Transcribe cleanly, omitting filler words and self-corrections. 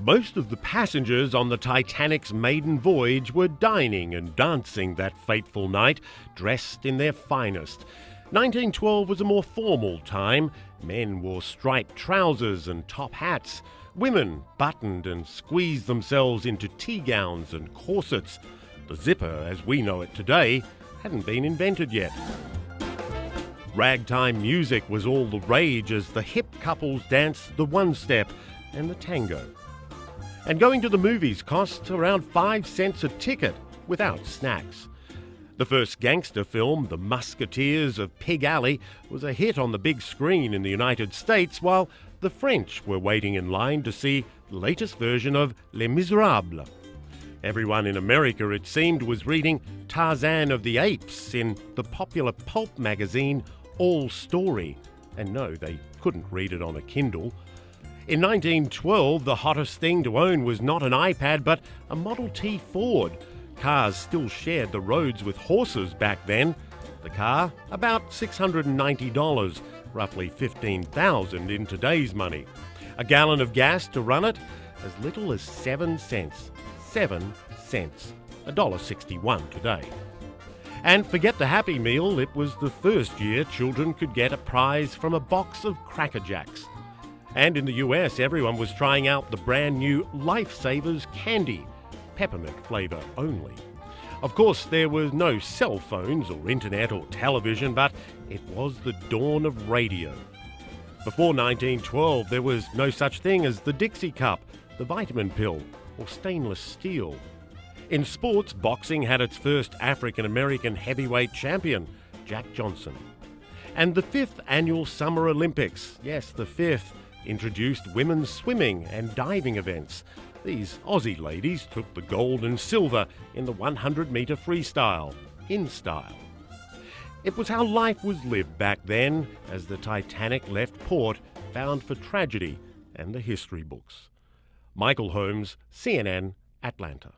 Most of the passengers on the Titanic's maiden voyage were dining and dancing that fateful night, dressed in their finest. 1912 was a more formal time. Men wore striped trousers and top hats. Women buttoned and squeezed themselves into tea gowns and corsets. The zipper, as we know it today, hadn't been invented yet. Ragtime music was all the rage as the hip couples danced the one-step and the tango. And going to the movies cost around 5 cents a ticket, without snacks. The first gangster film, The Musketeers of Pig Alley, was a hit on the big screen in the United States, while the French were waiting in line to see the latest version of Les Miserables. Everyone in America, it seemed, was reading Tarzan of the Apes in the popular pulp magazine All Story. And no, they couldn't read it on a Kindle. In 1912, the hottest thing to own was not an iPad, but a Model T Ford. Cars still shared the roads with horses back then. The car, about $690, roughly $15,000 in today's money. A gallon of gas to run it, as little as 7 cents. 7 cents. $1.61 today. And forget the Happy Meal, it was the first year children could get a prize from a box of Cracker Jacks. And in the US, everyone was trying out the brand new Lifesavers candy, peppermint flavour only. Of course, there were no cell phones or internet or television, but it was the dawn of radio. Before 1912, there was no such thing as the Dixie Cup, the vitamin pill, or stainless steel. In sports, boxing had its first African-American heavyweight champion, Jack Johnson. And the 5th annual Summer Olympics, yes, the 5th, introduced women's swimming and diving events. These Aussie ladies took the gold and silver in the 100-metre freestyle, in style. It was how life was lived back then, as the Titanic left port, bound for tragedy and the history books. Michael Holmes, CNN, Atlanta.